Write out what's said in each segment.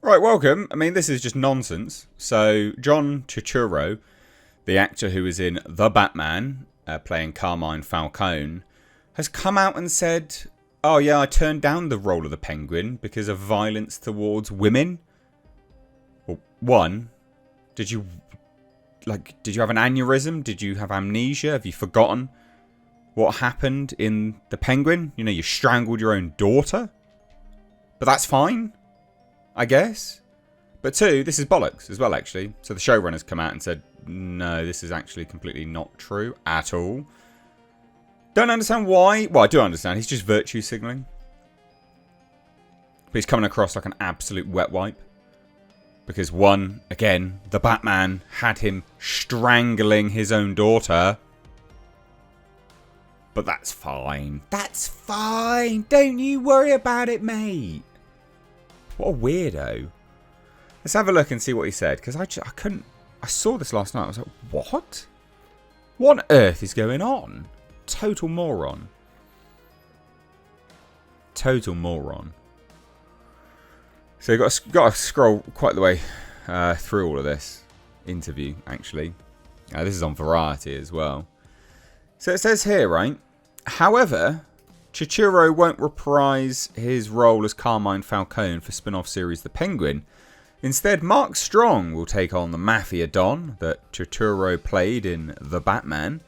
Right, welcome. I mean, this is just nonsense. So, John Turturro, the actor who is in The Batman, playing Carmine Falcone, has come out and said, "Oh yeah, I turned down the role of the Penguin because of violence towards women." Well, one, did you have an aneurysm? Did you have amnesia? Have you forgotten what happened in The Penguin? You know, you strangled your own daughter? But that's fine, I guess. But two, this is bollocks as well, actually. So the showrunner's come out and said, no, this is actually completely not true at all. Don't understand why. Well, I do understand. He's just virtue signalling. But he's coming across like an absolute wet wipe. Because one, again, the Batman had him strangling his own daughter. But that's fine. That's fine. Don't you worry about it, mate. What a weirdo. Let's have a look and see what he said. Because I couldn't... I saw this last night. I was like, what? What on earth is going on? Total moron. Total moron. So you've got to scroll quite the way through all of this interview, actually. This is on Variety as well. So it says here, right? However, Turturro won't reprise his role as Carmine Falcone for spin-off series The Penguin. Instead, Mark Strong will take on the Mafia Don that Turturro played in The Batman.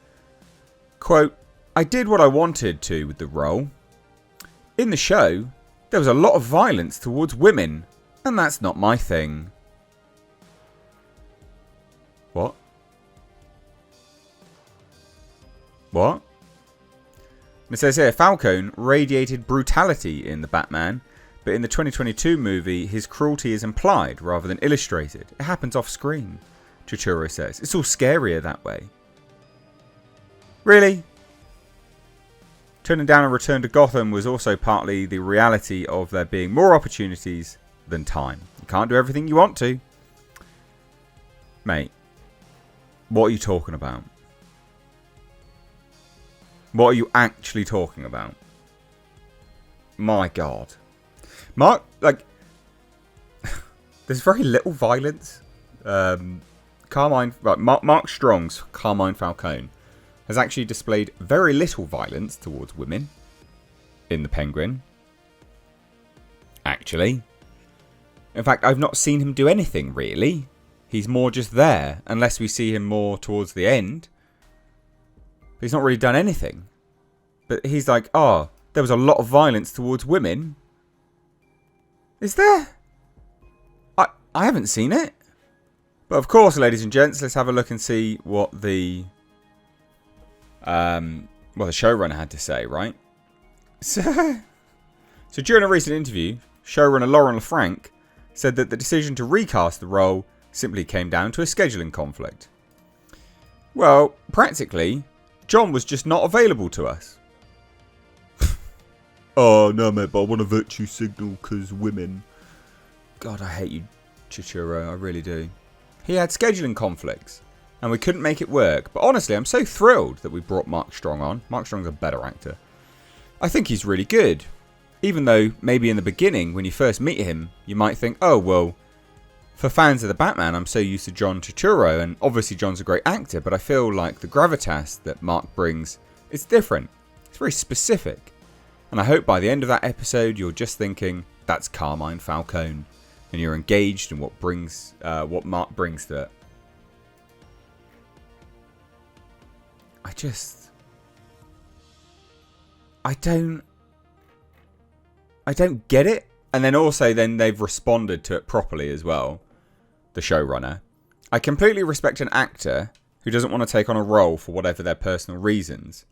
Quote, I did what I wanted to with the role. In the show, there was a lot of violence towards women, and that's not my thing. What? What? It says here, Falcone radiated brutality in The Batman, but in the 2022 movie, his cruelty is implied rather than illustrated. It happens off screen, Turturro says. It's all scarier that way. Really? Turning down a return to Gotham was also partly the reality of there being more opportunities than time. You can't do everything you want to. Mate, what are you talking about? What are you actually talking about? My God. Mark, there's very little violence. Mark Strong's Carmine Falcone has actually displayed very little violence towards women in The Penguin. Actually. In fact, I've not seen him do anything, really. He's more just there, unless we see him more towards the end. But he's not really done anything. But he's like, oh, there was a lot of violence towards women. Is there? I haven't seen it. But of course, ladies and gents, let's have a look and see what the showrunner had to say, right? So during a recent interview, showrunner Lauren LaFranc said that the decision to recast the role simply came down to a scheduling conflict. Well, practically, John was just not available to us. Oh, no, mate, but I want a virtue signal because women. God, I hate you, Turturro. I really do. He had scheduling conflicts, and we couldn't make it work. But honestly, I'm so thrilled that we brought Mark Strong on. Mark Strong's a better actor. I think he's really good. Even though, maybe in the beginning, when you first meet him, you might think, oh, well, for fans of the Batman, I'm so used to John Turturro, and obviously John's a great actor, but I feel like the gravitas that Mark brings is different. It's very specific. And I hope by the end of that episode, you're just thinking, that's Carmine Falcone. And you're engaged in what Mark brings to it. I don't get it. And then they've responded to it properly as well. The showrunner. I completely respect an actor who doesn't want to take on a role for whatever their personal reasons.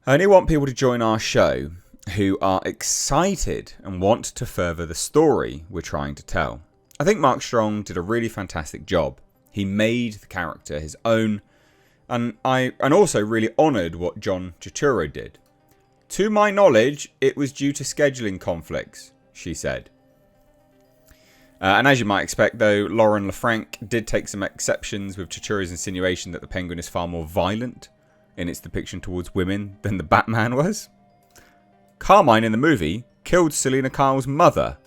I only want people to join our show who are excited and want to further the story we're trying to tell. I think Mark Strong did a really fantastic job. He made the character his own, and also really honoured what John Turturro did. To my knowledge, it was due to scheduling conflicts, she said. And as you might expect, though, Lauren LaFranc did take some exceptions with Turturro's insinuation that the Penguin is far more violent in its depiction towards women than the Batman was. Carmine in the movie killed Selena Kyle's mother.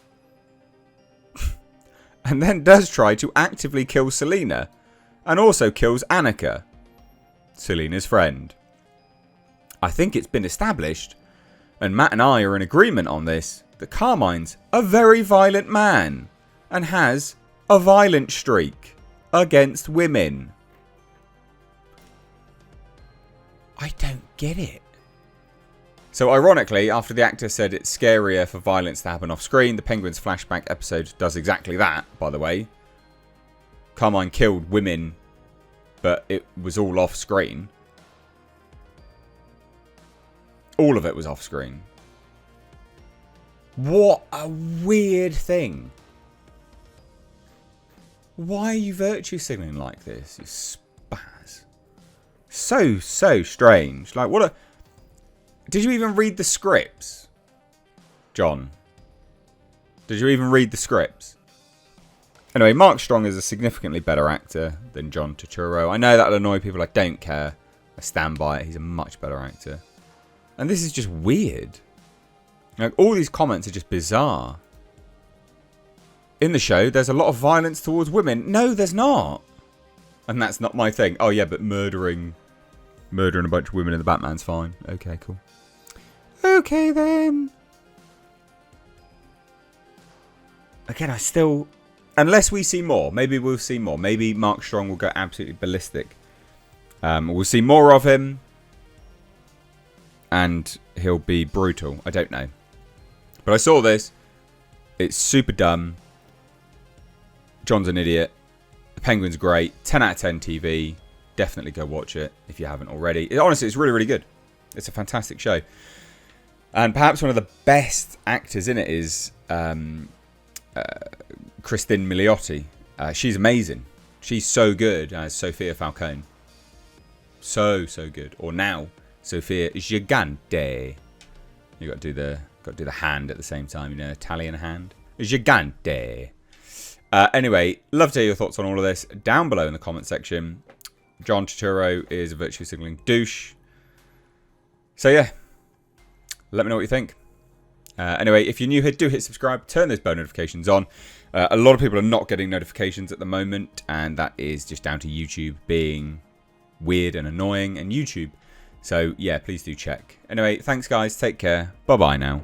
and then does try to actively kill Selena, and also kills Annika, Selena's friend. I think it's been established, and Matt and I are in agreement on this, that Carmine's a very violent man, and has a violent streak against women. I don't get it. So ironically, after the actor said it's scarier for violence to happen off screen, the Penguins flashback episode does exactly that, by the way. Carmine killed women, but it was all off screen. All of it was off screen. What a weird thing. Why are you virtue signaling like this, you spaz? So strange. Like, what a... Did you even read the scripts, John? Did you even read the scripts? Anyway, Mark Strong is a significantly better actor than John Turturro. I know that'll annoy people. I don't care. I stand by it. He's a much better actor. And this is just weird. Like, all these comments are just bizarre. In the show, there's a lot of violence towards women. No, there's not. And that's not my thing. Oh, yeah, but murdering a bunch of women in the Batman's fine. Okay, cool. Okay, then. Again, I still... Unless we see more. Maybe we'll see more. Maybe Mark Strong will go absolutely ballistic. We'll see more of him. And he'll be brutal. I don't know. But I saw this. It's super dumb. John's an idiot. The Penguin's great. 10 out of 10 TV. Definitely go watch it if you haven't already. Honestly, it's really, really good. It's a fantastic show. And perhaps one of the best actors in it is Kristen Milioti. She's amazing. She's so good as Sofia Falcone. So good. Or now, Sofia Gigante. You got to do the hand at the same time, you know, Italian hand. Gigante. Anyway, love to hear your thoughts on all of this down below in the comment section. John Turturro is a virtue signaling douche. So yeah, let me know what you think. Anyway, if you're new here, do hit subscribe. Turn those bell notifications on. A lot of people are not getting notifications at the moment, and that is just down to YouTube being weird and annoying, and YouTube. So yeah, please do check. Anyway, thanks guys. Take care. Bye-bye now.